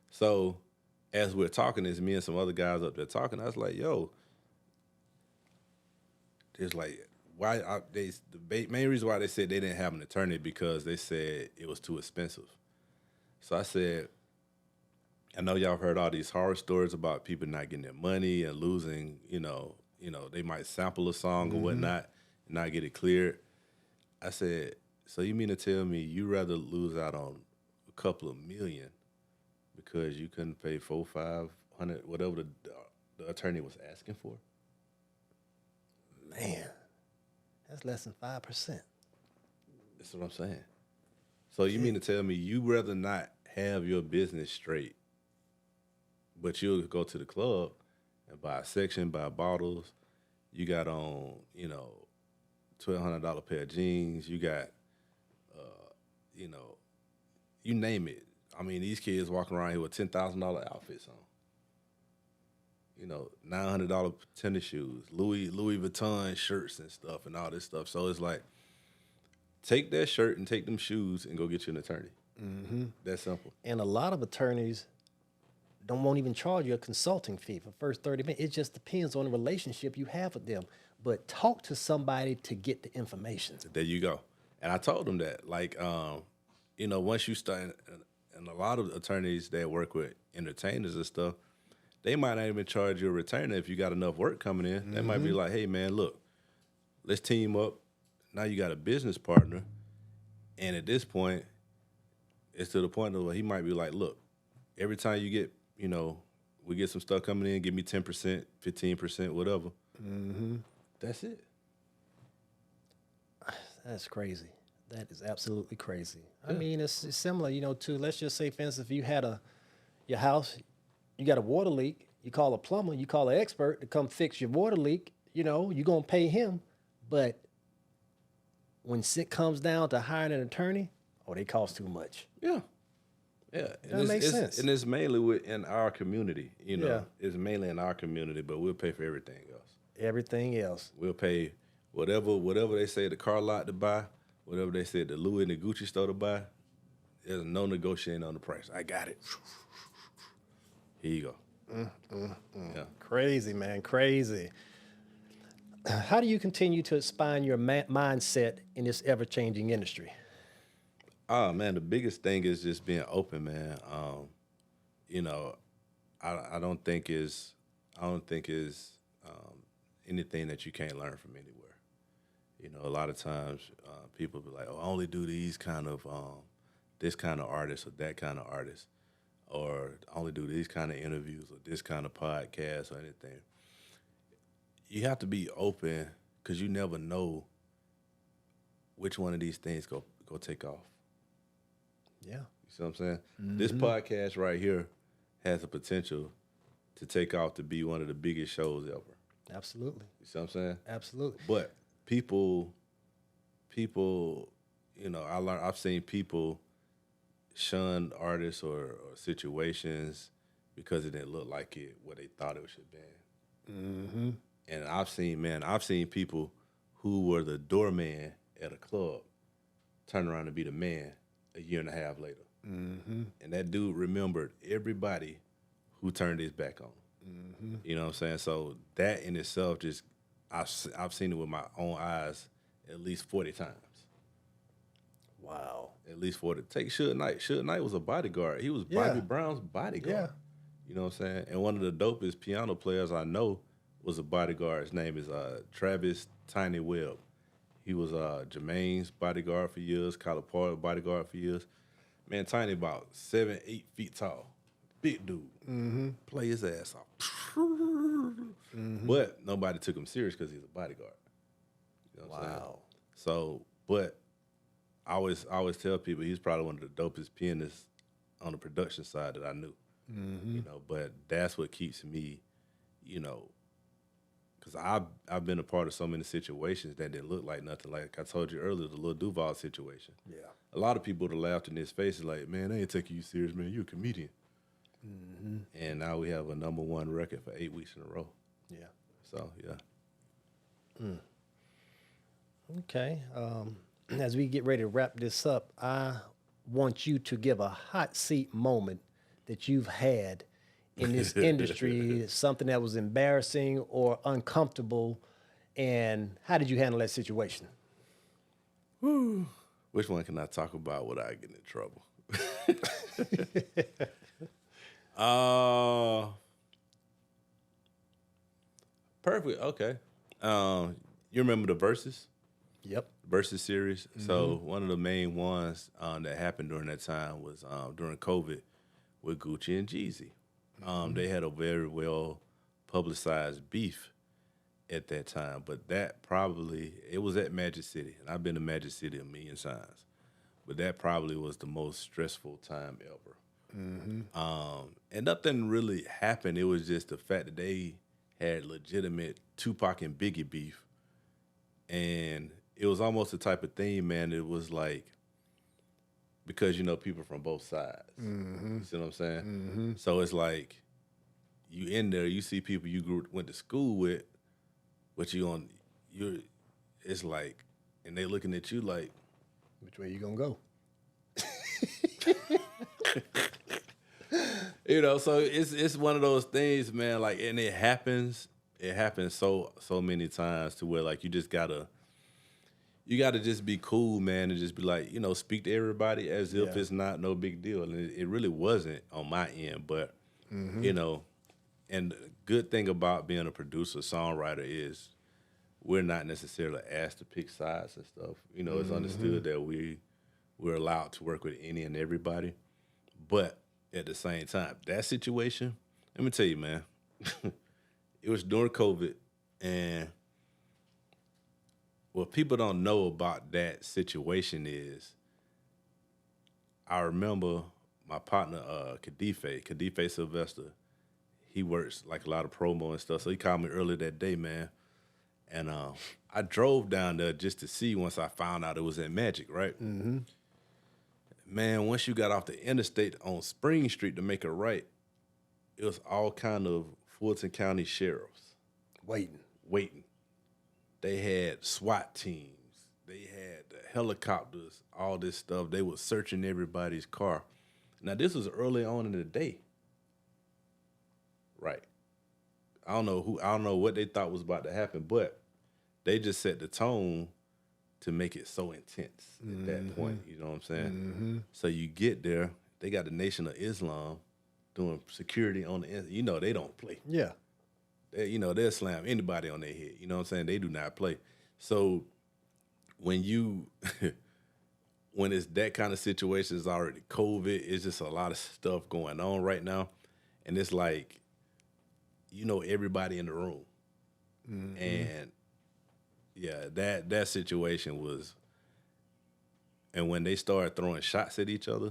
So as we're talking, there's me and some other guys up there talking. I was like, yo, there's like, the main reason why they said they didn't have an attorney because they said it was too expensive. So I said, I know y'all heard all these horror stories about people not getting their money and losing, they might sample a song or whatnot and not get it cleared. I said, so you mean to tell me you rather lose out on a couple of million because you couldn't pay $400, $500, whatever the attorney was asking for? Man, that's less than 5%. That's what I'm saying. So you mean to tell me you rather not have your business straight, but you'll go to the club and buy a section, buy bottles. You got on, $1,200 pair of jeans. You got, you name it. I mean, these kids walking around here with $10,000 outfits on. $900 tennis shoes, Louis Vuitton shirts and stuff and all this stuff. So it's like, take that shirt and take them shoes and go get you an attorney. That's simple. And a lot of attorneys won't even charge you a consulting fee for the first 30 minutes. It just depends on the relationship you have with them. But talk to somebody to get the information. There you go. And I told them that, like, once you start, and a lot of attorneys that work with entertainers and stuff, they might not even charge you a retainer if you got enough work coming in. They might be like, hey, man, look, let's team up. Now you got a business partner. And at this point, it's to the point of where he might be like, look, every time you get, we get some stuff coming in, give me 10%, 15%, whatever. That's it. That's crazy. That is absolutely crazy. I mean, it's similar, to, let's just say, for instance, if you had your house, you got a water leak, you call a plumber, you call an expert to come fix your water leak, you're going to pay him. But when it comes down to hiring an attorney, they cost too much. Yeah. Yeah. That makes sense. And it's mainly in our community, It's mainly in our community, but we'll pay for everything else. Everything else. We'll pay whatever they say the car lot to buy, whatever they say the Louis and the Gucci store to buy. There's no negotiating on the price. I got it. Here you go. Yeah. Crazy, man. Crazy. How do you continue to expand your mindset in this ever-changing industry? Oh man, the biggest thing is just being open, man. I don't think is anything that you can't learn from anywhere. A lot of times people be like, "Oh, I only do these kind of this kind of artist or that kind of artist, or I only do these kind of interviews or this kind of podcast or anything." You have to be open because you never know which one of these things go take off. Yeah. You see what I'm saying? This podcast right here has the potential to take off to be one of the biggest shows ever. Absolutely. You see what I'm saying? Absolutely. But people, I've seen people shun artists or situations because it didn't look like what they thought it should have been. And I've seen people who were the doorman at a club turn around and be the man a year and a half later. And that dude remembered everybody who turned his back on him. You know what I'm saying? So that in itself I've seen it with my own eyes at least 40 times. Wow. At least 40. Take Suge Knight. Suge Knight was a bodyguard. He was Bobby Brown's bodyguard. Yeah. You know what I'm saying? And one of the dopest piano players I know was a bodyguard. His name is Travis Tiny Webb. He was Jermaine's bodyguard for years, Calipari's bodyguard for years. Man, Tiny about 7-8 feet tall. Big dude. Play his ass off. But nobody took him serious because he's a bodyguard. You know what I'm saying? So, but I always tell people he's probably one of the dopest pianists on the production side that I knew. But that's what keeps me, because I've been a part of so many situations that didn't look like nothing. Like I told you earlier, the Lil Duval situation. Yeah. A lot of people would have laughed in his face like, man, they ain't taking you serious, man. You're a comedian. And now we have a #1 record for 8 weeks in a row. Yeah. So, yeah. Okay. As we get ready to wrap this up, I want you to give a hot seat moment that you've had in this industry, something that was embarrassing or uncomfortable, and how did you handle that situation? Which one can I talk about without getting in trouble? Perfect. Okay. You remember the Versus? Yep. Versus series. So one of the main ones that happened during that time was during COVID with Gucci and Jeezy. They had a very well publicized beef at that time, but it was at Magic City, and I've been to Magic City a million times, but that probably was the most stressful time ever. And nothing really happened. It was just the fact that they had legitimate Tupac and Biggie beef, and it was almost the type of thing, man. It was like, because people from both sides. You see what I'm saying? So it's like you in there, you see people you went to school with, but it's like, and they looking at you like, which way you gonna go? So it's one of those things, man. Like, and it happens so many times to where like you gotta just be cool, man, and just be like, speak to everybody as if it's not no big deal. And it really wasn't on my end, but and the good thing about being a producer, songwriter is we're not necessarily asked to pick sides and stuff. It's understood that we're allowed to work with any and everybody. But at the same time, that situation, let me tell you, man, it was during COVID, and what people don't know about that situation is, I remember my partner, Kadife Sylvester, he works like a lot of promo and stuff, so he called me earlier that day, man. And I drove down there just to see once I found out it was in Magic, right? Mm-hmm. Man, once you got off the interstate on Spring Street to make a right, it was all kind of Fulton County sheriffs waiting. They had SWAT teams. They had helicopters, all this stuff. They were searching everybody's car. Now, this was early on in the day. Right. I don't know what they thought was about to happen, but they just set the tone to make it so intense at that point. You know what I'm saying? Mm-hmm. So you get there, they got the Nation of Islam doing security on the end. You know, they don't play. Yeah. They'll slam anybody on their head. You know what I'm saying? They do not play. So when when it's that kind of situation, it's already COVID, it's just a lot of stuff going on right now. And it's like, everybody in the room. Mm-hmm. And yeah, that situation was, and when they started throwing shots at each other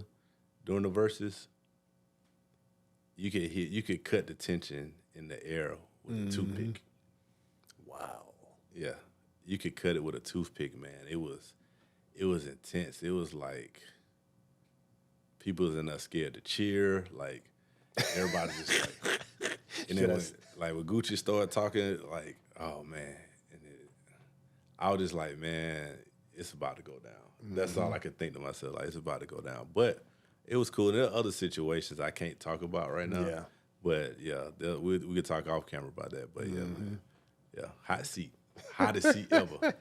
during the verses, you could cut the tension in the air with a toothpick. Wow. Yeah. You could cut it with a toothpick, man. It was intense. It was like people was in there scared to cheer. Like everybody just like, and then when Gucci started talking, like, oh man, and I was just like, man, it's about to go down. Mm-hmm. That's all I could think to myself. Like, it's about to go down. But it was cool. There are other situations I can't talk about right now. Yeah. But yeah, we could talk off camera about that. But yeah, man. Yeah, hot seat. Hottest seat ever.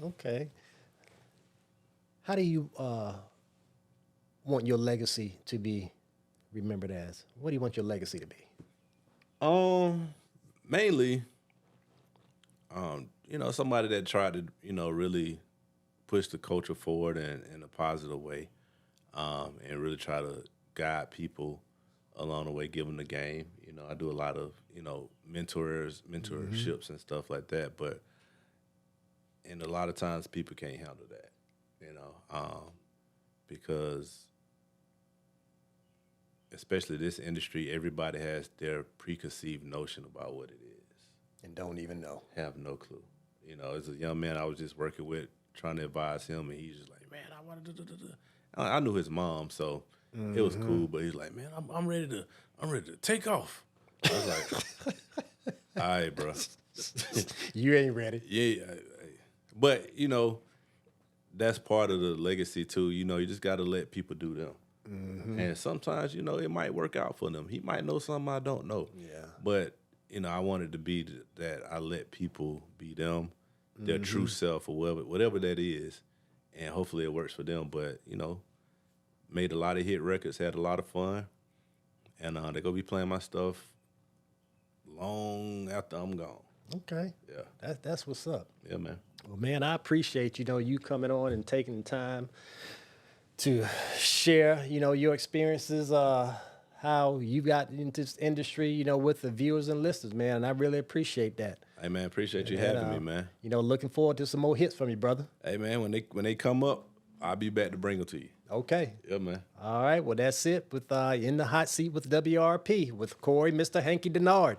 Okay. How do you want your legacy to be remembered as? What do you want your legacy to be? Mainly, somebody that tried to, really push the culture forward in a positive way, and really try to guide people along the way, give them the game. I do a lot of, mentorships and stuff like that, and a lot of times people can't handle that, because especially this industry, everybody has their preconceived notion about what it is. And don't even know. Have no clue. As a young man I was just working with, trying to advise him, and he's just like, man, I want to do. I knew his mom, so it was cool, but he's like, man, I'm ready to take off. I was like, all right, bro. You ain't ready. Yeah. But, that's part of the legacy too. You just got to let people do them. Mm-hmm. And sometimes, it might work out for them. He might know something I don't know. Yeah. But, I wanted to be that I let people be them, their true self or whatever that is. And hopefully it works for them. But, made a lot of hit records, had a lot of fun. And they're going to be playing my stuff long after I'm gone. Okay. Yeah. That's what's up. Yeah, man. Well, man, I appreciate, you coming on and taking the time to share, your experiences, how you got into this industry, with the viewers and listeners, man. And I really appreciate that. Hey, man, appreciate you having me, man. Looking forward to some more hits from you, brother. Hey, man, when they come up, I'll be back to bring them to you. Okay. Yeah, man. All right. Well, that's it with In the Hot Seat with WRP with Corey, Mr. Hanky Denard.